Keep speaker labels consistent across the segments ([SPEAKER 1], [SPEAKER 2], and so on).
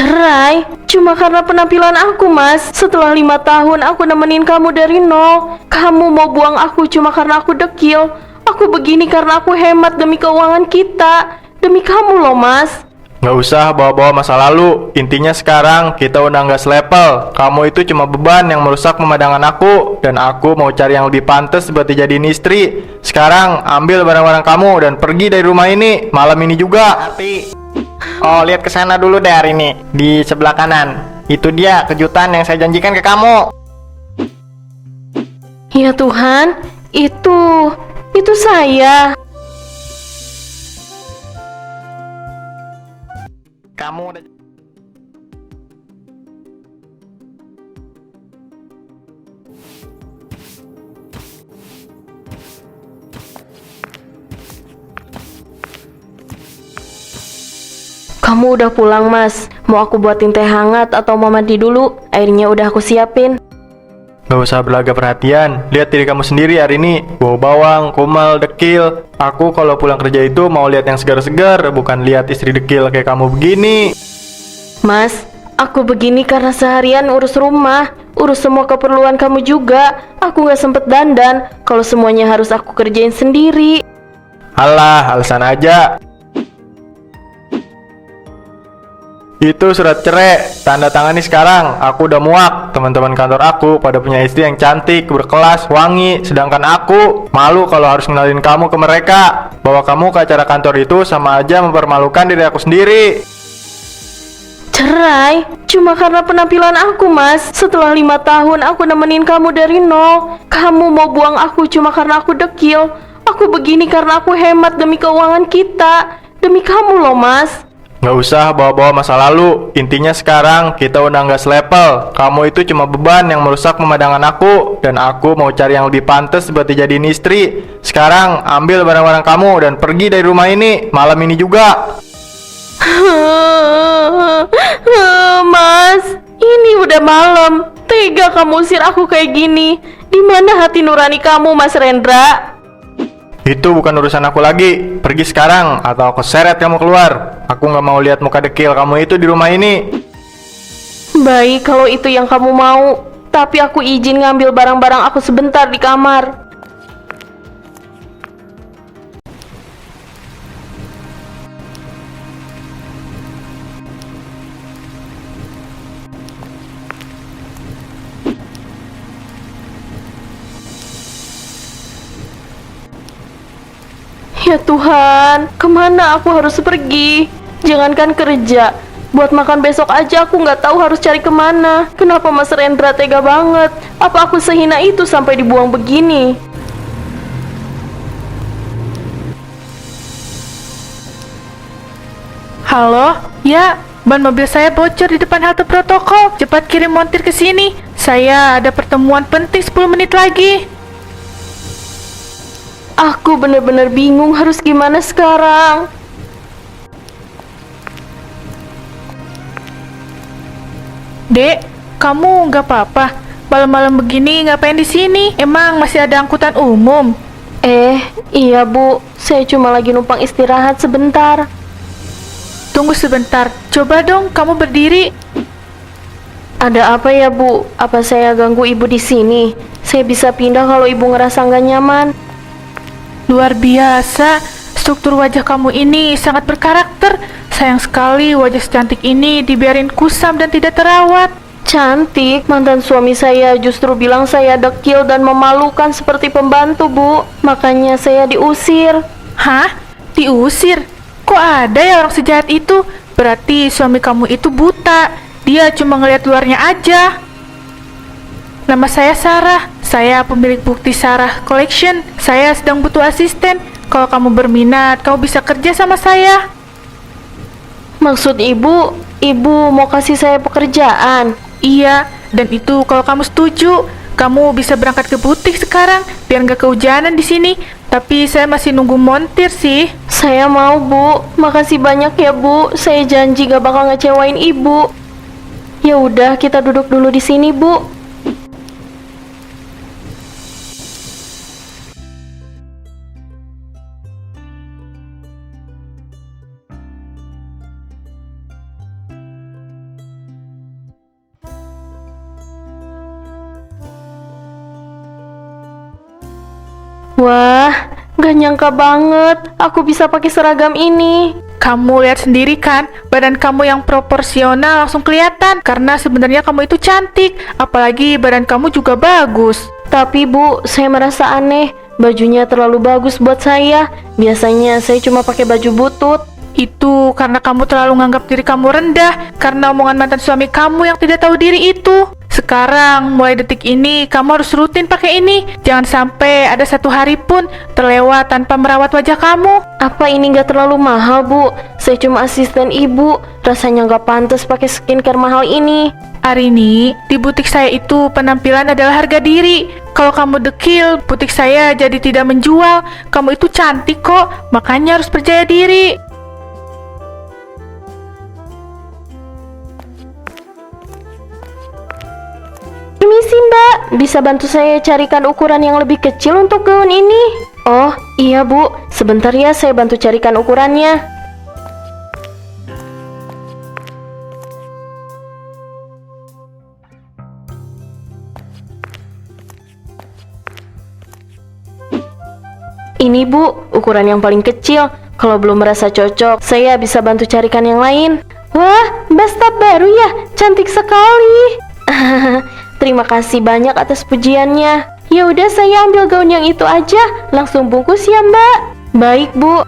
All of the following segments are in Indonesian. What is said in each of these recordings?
[SPEAKER 1] Cerai? Cuma karena penampilan aku, Mas. Setelah 5 tahun aku nemenin kamu dari nol. Kamu mau buang aku cuma karena aku dekil. Aku begini karena aku hemat demi keuangan kita. Demi kamu loh, Mas.
[SPEAKER 2] Nggak usah bawa-bawa masa lalu. Intinya sekarang kita udah nggak selevel. Kamu itu cuma beban yang merusak pemandangan aku. Dan aku mau cari yang lebih pantas buat dijadiin istri. Sekarang ambil barang-barang kamu dan pergi dari rumah ini. Malam ini juga.
[SPEAKER 3] Oh, lihat ke sana dulu deh hari ini. Di sebelah kanan. Itu dia kejutan yang saya janjikan ke kamu.
[SPEAKER 1] Ya Tuhan, itu saya.
[SPEAKER 3] Kamu udah
[SPEAKER 1] Kamu udah pulang, Mas. Mau aku buatin teh hangat atau mau mandi dulu? Airnya udah aku siapin.
[SPEAKER 2] Nggak usah berlagak perhatian. Lihat diri kamu sendiri hari ini. Bau bawang, kumal, dekil. Aku kalau pulang kerja itu mau lihat yang segar-segar, bukan lihat istri dekil kayak kamu begini.
[SPEAKER 1] Mas, aku begini karena seharian urus rumah, urus semua keperluan kamu juga. Aku nggak sempet dandan kalau semuanya harus aku kerjain sendiri.
[SPEAKER 2] Alah, alasan aja. Itu surat cerai, tanda tangani sekarang. Aku udah muak. Teman-teman kantor aku pada punya istri yang cantik, berkelas, wangi. Sedangkan aku malu kalau harus kenalin kamu ke mereka. Bawa kamu ke acara kantor itu sama aja mempermalukan diri aku sendiri.
[SPEAKER 1] Cerai? Cuma karena penampilan aku, Mas. Setelah 5 tahun aku nemenin kamu dari nol. Kamu mau buang aku cuma karena aku dekil. Aku begini karena aku hemat demi keuangan kita. Demi kamu loh, Mas.
[SPEAKER 2] Nggak usah bawa-bawa masa lalu. Intinya sekarang kita udah nggak selevel. Kamu itu cuma beban yang merusak pemandangan aku. Dan aku mau cari yang lebih pantas buat dijadiin istri. Sekarang ambil barang-barang kamu dan pergi dari rumah ini. Malam ini juga.
[SPEAKER 1] Mas, ini udah malam. Tega kamu usir aku kayak gini. Di mana hati nurani kamu, Mas Rendra?
[SPEAKER 2] Itu bukan urusan aku lagi. Pergi sekarang atau aku seret kamu keluar. Aku nggak mau lihat muka dekil kamu itu di rumah ini.
[SPEAKER 1] Baik kalau itu yang kamu mau. Tapi aku izin ngambil barang-barang aku sebentar di kamar. Ya Tuhan, kemana aku harus pergi? Jangankan kerja, buat makan besok aja aku nggak tahu harus cari kemana. Kenapa Mas Rendra tega banget? Apa aku sehina itu sampai dibuang begini?
[SPEAKER 4] Halo? Ya, ban mobil saya bocor di depan halte protokol. Cepat kirim montir ke sini. Saya ada pertemuan penting 10 menit lagi.
[SPEAKER 1] Aku bener-bener bingung harus gimana sekarang.
[SPEAKER 4] Dek, kamu nggak apa-apa? Malam-malam begini ngapain di sini? Emang masih ada angkutan umum?
[SPEAKER 1] Iya Bu, saya cuma lagi numpang istirahat sebentar.
[SPEAKER 4] Tunggu sebentar, coba dong kamu berdiri.
[SPEAKER 1] Ada apa ya Bu? Apa saya ganggu Ibu di sini? Saya bisa pindah kalau Ibu ngerasa nggak nyaman.
[SPEAKER 4] Luar biasa, struktur wajah kamu ini sangat berkarakter. Sayang sekali wajah secantik ini dibiarin kusam dan tidak terawat.
[SPEAKER 1] Cantik, mantan suami saya justru bilang saya dekil dan memalukan seperti pembantu, Bu. Makanya saya diusir.
[SPEAKER 4] Hah? Diusir? Kok ada ya orang sejahat itu? Berarti suami kamu itu buta. Dia cuma ngelihat luarnya aja. Nama saya Sarah. Saya pemilik bukti Sarah Collection. Saya sedang butuh asisten. Kalau kamu berminat, kamu bisa kerja sama saya.
[SPEAKER 1] Maksud Ibu mau kasih saya pekerjaan?
[SPEAKER 4] Iya, dan itu kalau kamu setuju, kamu bisa berangkat ke butik sekarang, biar nggak kehujanan di sini. Tapi saya masih nunggu montir sih.
[SPEAKER 1] Saya mau, Bu. Makasih banyak ya, Bu. Saya janji gak bakal ngecewain Ibu. Ya udah, kita duduk dulu di sini, Bu. Wah, gak nyangka banget aku bisa pakai seragam ini.
[SPEAKER 4] Kamu lihat sendiri kan, badan kamu yang proporsional langsung kelihatan karena sebenarnya kamu itu cantik, apalagi badan kamu juga bagus.
[SPEAKER 1] Tapi Bu, saya merasa aneh. Bajunya terlalu bagus buat saya. Biasanya saya cuma pakai baju butut.
[SPEAKER 4] Itu karena kamu terlalu menganggap diri kamu rendah karena omongan mantan suami kamu yang tidak tahu diri itu. Sekarang, mulai detik ini, kamu harus rutin pakai ini. Jangan sampai ada satu hari pun terlewat tanpa merawat wajah kamu.
[SPEAKER 1] Apa ini gak terlalu mahal, Bu? Saya cuma asisten ibu. Rasanya gak pantas pakai skincare mahal ini.
[SPEAKER 4] Arini, di butik saya itu penampilan adalah harga diri. Kalau kamu dekil, butik saya jadi tidak menjual. Kamu itu cantik kok, makanya harus percaya diri.
[SPEAKER 1] Permisi Mbak, bisa bantu saya carikan ukuran yang lebih kecil untuk gaun ini? Oh, iya Bu, sebentar ya saya bantu carikan ukurannya. Ini Bu, ukuran yang paling kecil. Kalau belum merasa cocok, saya bisa bantu carikan yang lain. Wah, bathtub baru ya? Cantik sekali. Terima kasih banyak atas pujiannya. Ya udah, saya ambil gaun yang itu aja. Langsung bungkus ya, Mbak. Baik, Bu.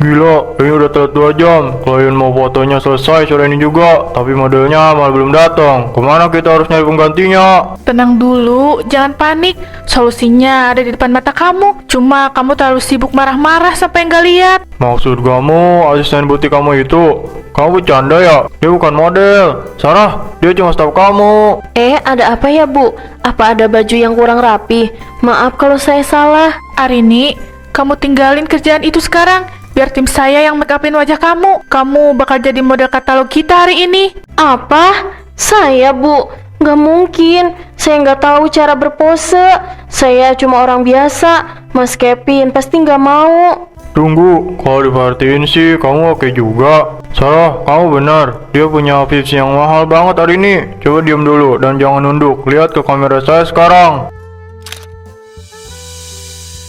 [SPEAKER 2] Gila, ini udah telat 2 jam. Klien mau fotonya selesai sore ini juga, tapi modelnya malah belum datang. Kemana kita harus nyari penggantinya?
[SPEAKER 4] Tenang dulu, jangan panik. Solusinya ada di depan mata kamu. Cuma kamu terlalu sibuk marah-marah sampai nggak lihat.
[SPEAKER 2] Maksud kamu asisten butik kamu itu? Kamu bercanda ya? Dia bukan model. Sarah, dia cuma staf kamu.
[SPEAKER 1] Ada apa ya, Bu? Apa ada baju yang kurang rapi? Maaf kalau saya salah.
[SPEAKER 4] Arini, kamu tinggalin kerjaan itu sekarang. Biar tim saya yang make upin wajah kamu. Kamu bakal jadi model katalog kita hari ini.
[SPEAKER 1] Apa? Saya, Bu? Nggak mungkin. Saya nggak tahu cara berpose. Saya cuma orang biasa. Mas Kevin pasti nggak mau.
[SPEAKER 2] Tunggu, kalau diperhatiin sih kamu oke juga. Sarah, kamu benar. Dia punya tips yang mahal banget hari ini. Coba diam dulu dan jangan nunduk. Lihat ke kamera saya sekarang.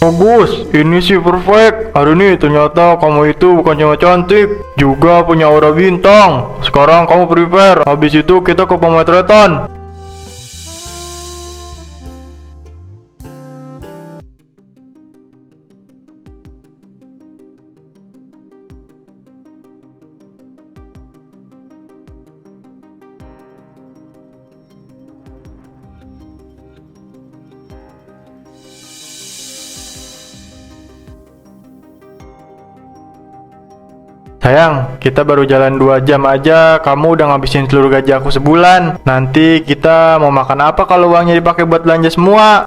[SPEAKER 2] Bagus, ini sih perfect. Hari ini ternyata kamu itu bukan cuma cantik, juga punya aura bintang. Sekarang kamu prepare. Habis itu kita ke pemotretan. Sayang, kita baru jalan 2 jam aja, kamu udah ngabisin seluruh gaji aku sebulan. Nanti kita mau makan apa kalau uangnya dipakai buat belanja semua?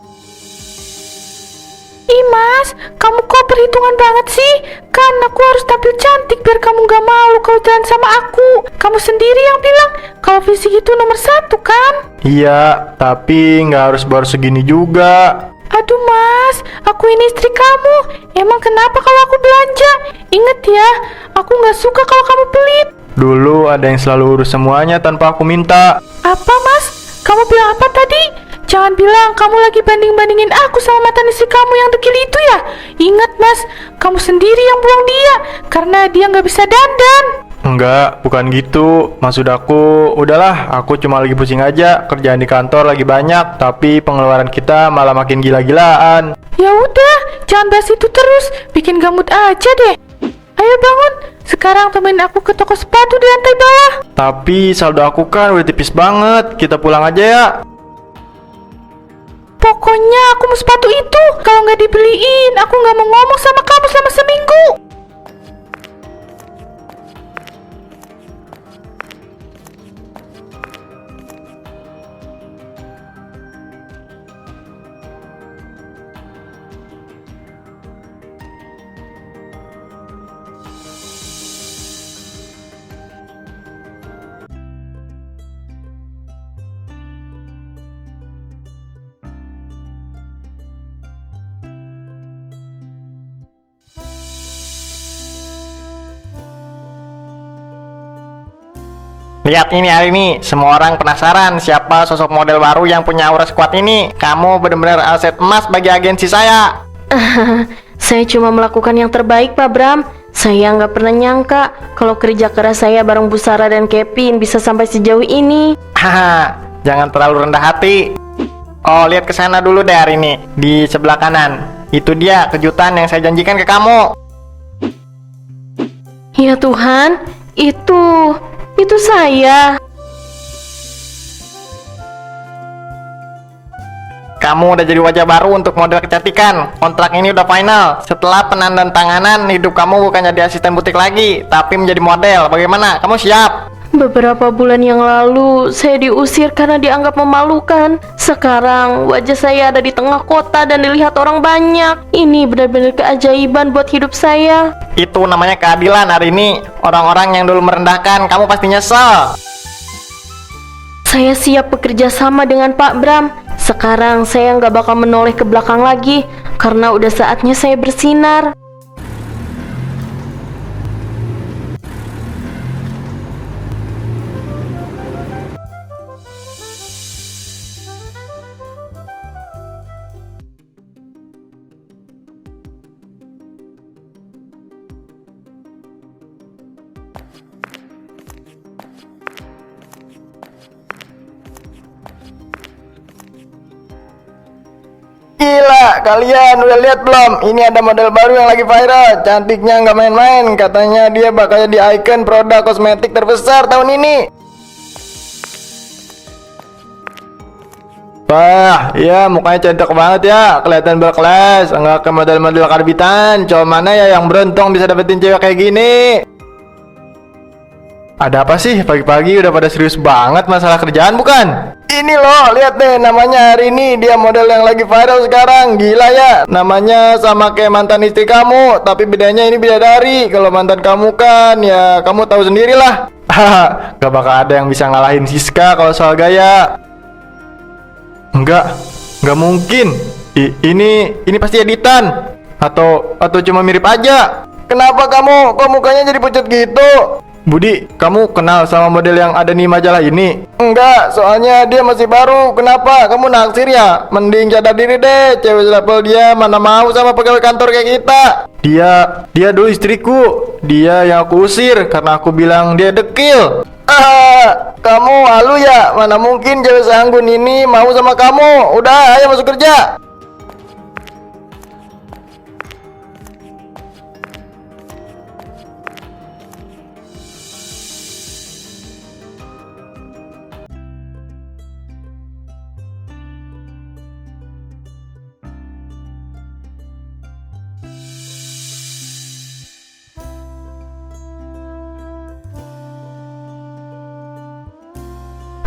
[SPEAKER 4] Ih mas, kamu kok perhitungan banget sih? Kan aku harus tampil cantik biar kamu gak malu kalau jalan sama aku. Kamu sendiri yang bilang kalau fisik itu nomor 1 kan?
[SPEAKER 2] Iya, tapi nggak harus baru segini juga.
[SPEAKER 4] Aduh mas, aku ini istri kamu. Emang kenapa kalau aku belanja? Ingat ya, aku gak suka kalau kamu pelit.
[SPEAKER 2] Dulu ada yang selalu urus semuanya tanpa aku minta.
[SPEAKER 4] Apa mas? Kamu bilang apa tadi? Jangan bilang kamu lagi banding-bandingin aku sama mantan istri kamu yang dekil itu ya. Ingat mas, kamu sendiri yang buang dia karena dia gak bisa dandan.
[SPEAKER 2] Enggak, bukan gitu. Maksud aku, udahlah, aku cuma lagi pusing aja. Kerjaan di kantor lagi banyak, tapi pengeluaran kita malah makin gila-gilaan.
[SPEAKER 4] Ya udah, jangan bahas itu terus, bikin gamut aja deh. Ayo bangun, sekarang temenin aku ke toko sepatu di lantai bawah.
[SPEAKER 2] Tapi saldo aku kan udah tipis banget. Kita pulang aja ya.
[SPEAKER 4] Pokoknya aku mau sepatu itu. Kalau nggak dibeliin, aku nggak mau ngomong sama kamu selama seminggu.
[SPEAKER 3] Lihat ini hari ini, semua orang penasaran siapa sosok model baru yang punya aura sekuat ini. Kamu benar-benar aset emas bagi agensi saya.
[SPEAKER 1] Saya cuma melakukan yang terbaik, Pak Bram. Saya nggak pernah nyangka kalau kerja keras saya bareng Bu Sarah dan Kevin bisa sampai sejauh ini.
[SPEAKER 3] Haha, jangan terlalu rendah hati. Oh, lihat ke sana dulu deh hari ini, di sebelah kanan. Itu dia kejutan yang saya janjikan ke kamu.
[SPEAKER 1] Ya Tuhan, itu saya.
[SPEAKER 3] Kamu udah jadi wajah baru untuk model kecantikan. Kontrak ini udah final. Setelah penandatanganan, hidup kamu bukan jadi asisten butik lagi, tapi menjadi model. Bagaimana? Kamu siap?
[SPEAKER 1] Beberapa bulan yang lalu, saya diusir karena dianggap memalukan. Sekarang, wajah saya ada di tengah kota dan dilihat orang banyak. Ini benar-benar keajaiban buat hidup saya.
[SPEAKER 3] Itu namanya keadilan hari ini. Orang-orang yang dulu merendahkan, kamu pasti nyesel.
[SPEAKER 1] Saya siap bekerja sama dengan Pak Bram. Sekarang saya nggak bakal menoleh ke belakang lagi, karena udah saatnya saya bersinar.
[SPEAKER 3] Gila, kalian udah lihat belum? Ini ada model baru yang lagi viral. Cantiknya nggak main-main. Katanya dia bakal jadi ikon produk kosmetik terbesar tahun ini.
[SPEAKER 2] Wah, iya mukanya cantik banget ya, kelihatan berkelas. Enggak ke model-model karbitan. Cowok mana ya yang beruntung bisa dapetin cewek kayak gini? Ada apa sih pagi-pagi udah pada serius banget masalah kerjaan bukan?
[SPEAKER 3] Ini loh, lihat deh namanya hari ini. Dia model yang lagi viral sekarang. Gila ya, namanya sama kayak mantan istri kamu, tapi bedanya ini bidadari. Kalau mantan kamu kan, ya kamu tahu sendirilah.
[SPEAKER 2] Haha, gak bakal ada yang bisa ngalahin Siska kalau soal gaya. Enggak mungkin. Ini pasti editan. Atau cuma mirip aja.
[SPEAKER 3] Kenapa kamu? Kok mukanya jadi pucat gitu?
[SPEAKER 2] Budi, kamu kenal sama model yang ada di majalah ini?
[SPEAKER 3] Enggak, soalnya dia masih baru. Kenapa? Kamu naksir ya? Mending sadar diri deh. Cewek level dia mana mau sama pegawai kantor kayak kita.
[SPEAKER 2] Dia dulu istriku. Dia yang aku usir karena aku bilang dia dekil.
[SPEAKER 3] Kamu halu ya? Mana mungkin cewek seanggun ini mau sama kamu. Udah, ayo masuk kerja.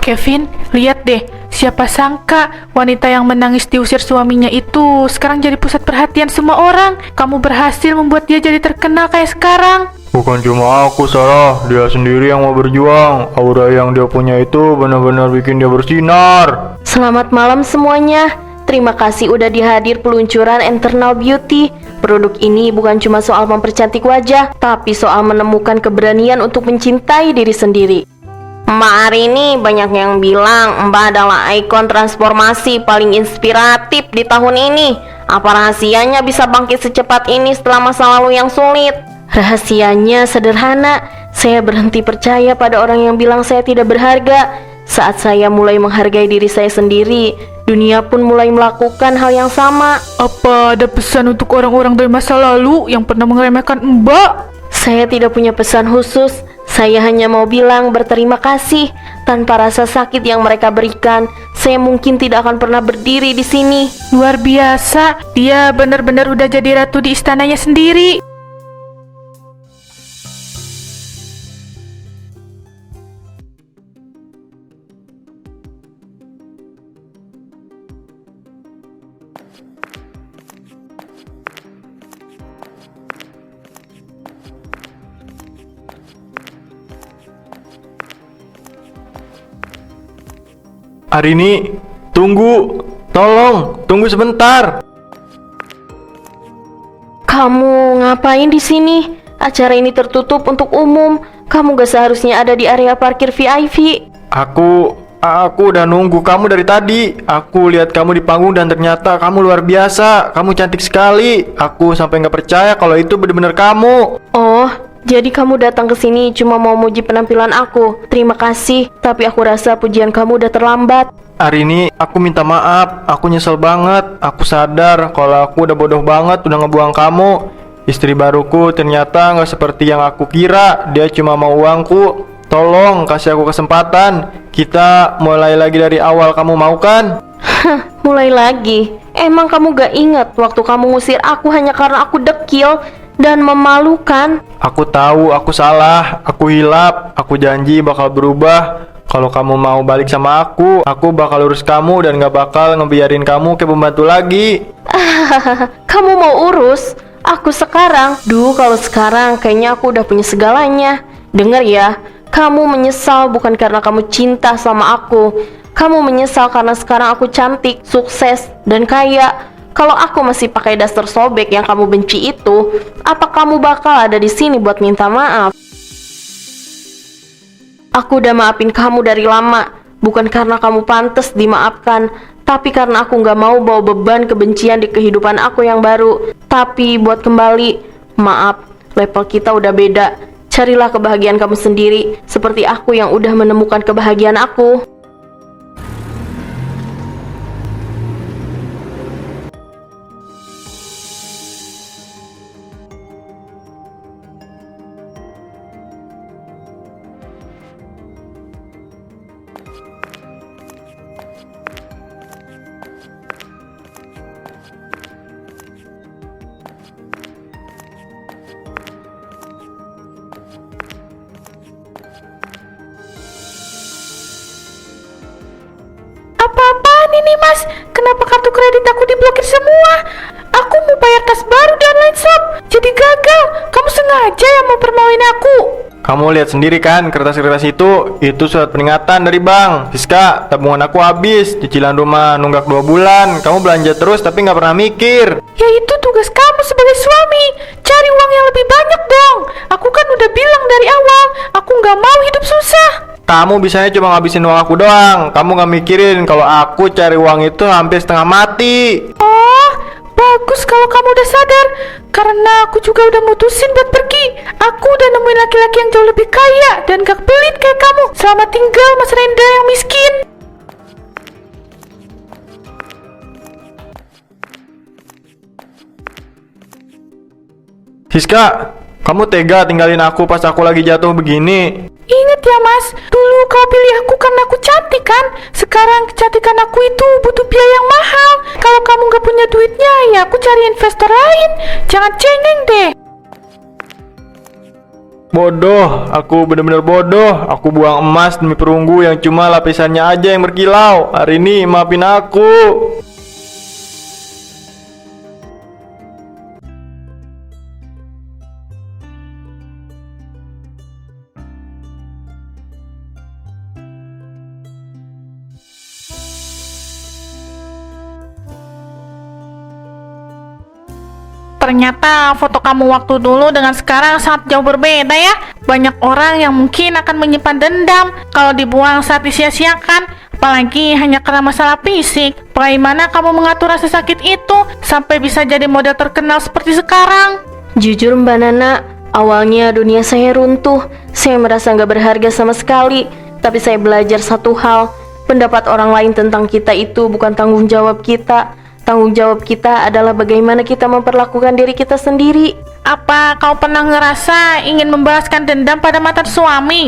[SPEAKER 4] Kevin, lihat deh, siapa sangka wanita yang menangis diusir suaminya itu sekarang jadi pusat perhatian semua orang. Kamu berhasil membuat dia jadi terkenal kayak sekarang.
[SPEAKER 2] Bukan cuma aku, Sarah. Dia sendiri yang mau berjuang. Aura yang dia punya itu benar-benar bikin dia bersinar.
[SPEAKER 1] Selamat malam semuanya. Terima kasih udah dihadir peluncuran Eternal Beauty. Produk ini bukan cuma soal mempercantik wajah, tapi soal menemukan keberanian untuk mencintai diri sendiri. Mbak hari ini banyak yang bilang Mbak adalah ikon transformasi paling inspiratif di tahun ini. Apa rahasianya bisa bangkit secepat ini setelah masa lalu yang sulit? Rahasianya sederhana. Saya berhenti percaya pada orang yang bilang saya tidak berharga. Saat saya mulai menghargai diri saya sendiri, dunia pun mulai melakukan hal yang sama.
[SPEAKER 4] Apa ada pesan untuk orang-orang dari masa lalu yang pernah meremehkan Mbak?
[SPEAKER 1] Saya tidak punya pesan khusus. Saya hanya mau bilang berterima kasih. Tanpa rasa sakit yang mereka berikan, saya mungkin tidak akan pernah berdiri di sini.
[SPEAKER 4] Luar biasa, dia benar-benar udah jadi ratu di istananya sendiri.
[SPEAKER 2] Arini, tunggu. Tunggu sebentar.
[SPEAKER 1] Kamu ngapain di sini? Acara ini tertutup untuk umum. Kamu gak seharusnya ada di area parkir VIP.
[SPEAKER 2] Aku udah nunggu kamu dari tadi. Aku lihat kamu di panggung dan ternyata kamu luar biasa. Kamu cantik sekali. Aku sampai nggak percaya kalau itu benar-benar kamu.
[SPEAKER 1] Oh, jadi kamu datang ke sini cuma mau muji penampilan aku. Terima kasih, tapi aku rasa pujian kamu udah terlambat.
[SPEAKER 2] Hari ini aku minta maaf. Aku nyesel banget. Aku sadar kalau aku udah bodoh banget udah ngebuang kamu. Istri baruku ternyata nggak seperti yang aku kira. Dia cuma mau uangku. Tolong kasih aku kesempatan. Kita mulai lagi dari awal, kamu mau kan?
[SPEAKER 1] Hah, mulai lagi? Emang kamu gak ingat waktu kamu ngusir aku hanya karena aku dekil dan memalukan?
[SPEAKER 2] Aku tahu aku salah, aku hilap. Aku janji bakal berubah. Kalau kamu mau balik sama aku bakal urus kamu dan gak bakal ngebiarin kamu kayak pembantu lagi.
[SPEAKER 1] Kamu mau urus aku sekarang? Kalau sekarang kayaknya aku udah punya segalanya. Dengar ya, kamu menyesal bukan karena kamu cinta sama aku. Kamu menyesal karena sekarang aku cantik, sukses, dan kaya. Kalau aku masih pakai daster sobek yang kamu benci itu, apa kamu bakal ada di sini buat minta maaf? Aku udah maafin kamu dari lama, bukan karena kamu pantas dimaafkan, tapi karena aku gak mau bawa beban kebencian di kehidupan aku yang baru. Tapi buat kembali, maaf, level kita udah beda. Carilah kebahagiaan kamu sendiri, seperti aku yang udah menemukan kebahagiaan aku.
[SPEAKER 4] Apa-apaan ini mas? Kenapa kartu kredit aku diblokir semua? Aku mau bayar tas baru di online shop, jadi gagal. Kamu sengaja yang mempermaluin aku.
[SPEAKER 2] Kamu lihat sendiri kan kertas-kertas itu surat peringatan dari bank. Siska, tabungan aku habis, cicilan rumah nunggak 2 bulan. Kamu belanja terus tapi nggak pernah mikir.
[SPEAKER 4] Ya itu tugas kamu sebagai suami. Cari uang yang lebih banyak dong. Aku kan udah bilang dari awal, aku nggak mau hidup susah.
[SPEAKER 2] Kamu bisanya cuma ngabisin uang aku doang. Kamu nggak mikirin kalau aku cari uang itu hampir setengah mati.
[SPEAKER 4] Oh, bagus kalau kamu udah sadar. Karena aku juga udah mutusin buat pergi. Aku udah nemuin laki-laki yang jauh lebih kaya dan gak pelit kayak kamu. Selamat tinggal Mas Renda yang miskin.
[SPEAKER 2] Siska, kamu tega tinggalin aku pas aku lagi jatuh begini?
[SPEAKER 4] Ingat ya mas, dulu kau pilih aku karena aku cantik kan? Sekarang kecantikan aku itu butuh biaya yang mahal. Kalau kamu gak punya duitnya, ya aku cari investor lain. Jangan cengeng deh.
[SPEAKER 2] Bodoh, aku bener-bener bodoh. Aku buang emas demi perunggu yang cuma lapisannya aja yang berkilau. Hari ini maafin aku.
[SPEAKER 4] Ternyata foto kamu waktu dulu dengan sekarang sangat jauh berbeda ya. Banyak orang yang mungkin akan menyimpan dendam kalau dibuang saat disia-siakan, apalagi hanya karena masalah fisik. Bagaimana kamu mengatur rasa sakit itu sampai bisa jadi model terkenal seperti sekarang?
[SPEAKER 1] Jujur Mbak Nana, awalnya dunia saya runtuh. Saya merasa nggak berharga sama sekali. Tapi saya belajar satu hal, pendapat orang lain tentang kita itu bukan tanggung jawab kita. Tanggung jawab kita adalah bagaimana kita memperlakukan diri kita sendiri.
[SPEAKER 4] Apa kau pernah ngerasa ingin membalaskan dendam pada mantan suami?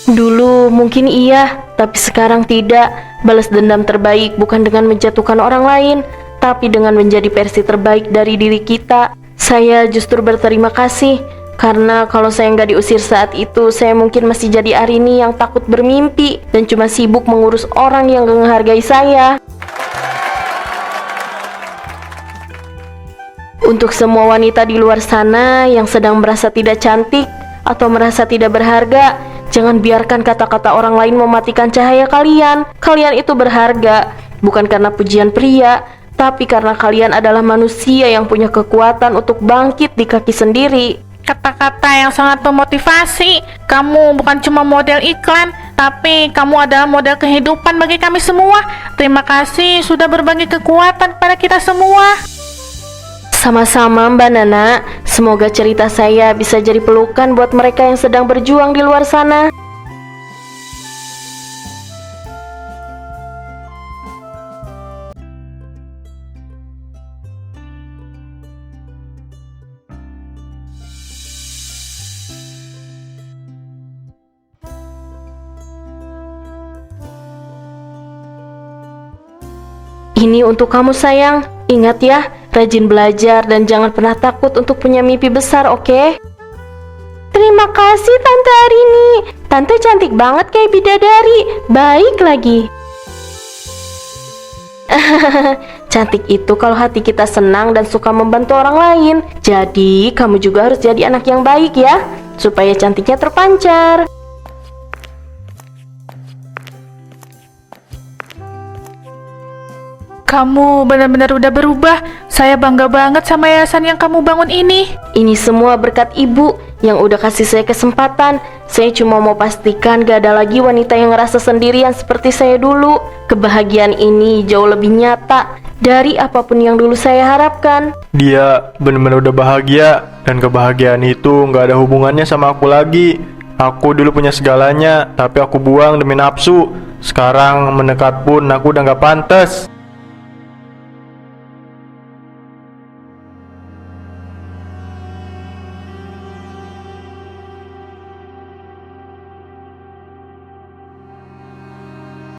[SPEAKER 1] Dulu mungkin iya, tapi sekarang tidak. Balas dendam terbaik bukan dengan menjatuhkan orang lain, tapi dengan menjadi versi terbaik dari diri kita. Saya justru berterima kasih, karena kalau saya nggak diusir saat itu, saya mungkin masih jadi Arini yang takut bermimpi dan cuma sibuk mengurus orang yang gak menghargai saya. Untuk semua wanita di luar sana yang sedang merasa tidak cantik atau merasa tidak berharga, jangan biarkan kata-kata orang lain mematikan cahaya kalian. Kalian itu berharga, bukan karena pujian pria, tapi karena kalian adalah manusia yang punya kekuatan untuk bangkit di kaki sendiri.
[SPEAKER 4] Kata-kata yang sangat memotivasi. Kamu bukan cuma model iklan, tapi kamu adalah model kehidupan bagi kami semua. Terima kasih sudah berbagi kekuatan pada kita semua.
[SPEAKER 1] Sama-sama Mbak Nana, semoga cerita saya bisa jadi pelukan buat mereka yang sedang berjuang di luar sana. Ini untuk kamu sayang. Ingat ya, rajin belajar dan jangan pernah takut untuk punya mimpi besar, oke? Terima kasih Tante Arini. Tante cantik banget kayak bidadari. Baik lagi. Cantik itu kalau hati kita senang dan suka membantu orang lain. Jadi, kamu juga harus jadi anak yang baik ya, supaya cantiknya terpancar.
[SPEAKER 4] Kamu benar-benar udah berubah. Saya bangga banget sama yayasan yang kamu bangun ini.
[SPEAKER 1] Ini semua berkat ibu yang udah kasih saya kesempatan. Saya cuma mau pastikan gak ada lagi wanita yang ngerasa sendirian seperti saya dulu. Kebahagiaan ini jauh lebih nyata dari apapun yang dulu saya harapkan.
[SPEAKER 2] Dia benar-benar udah bahagia, dan kebahagiaan itu nggak ada hubungannya sama aku lagi. Aku dulu punya segalanya, tapi aku buang demi nafsu. Sekarang mendekat pun aku udah nggak pantas.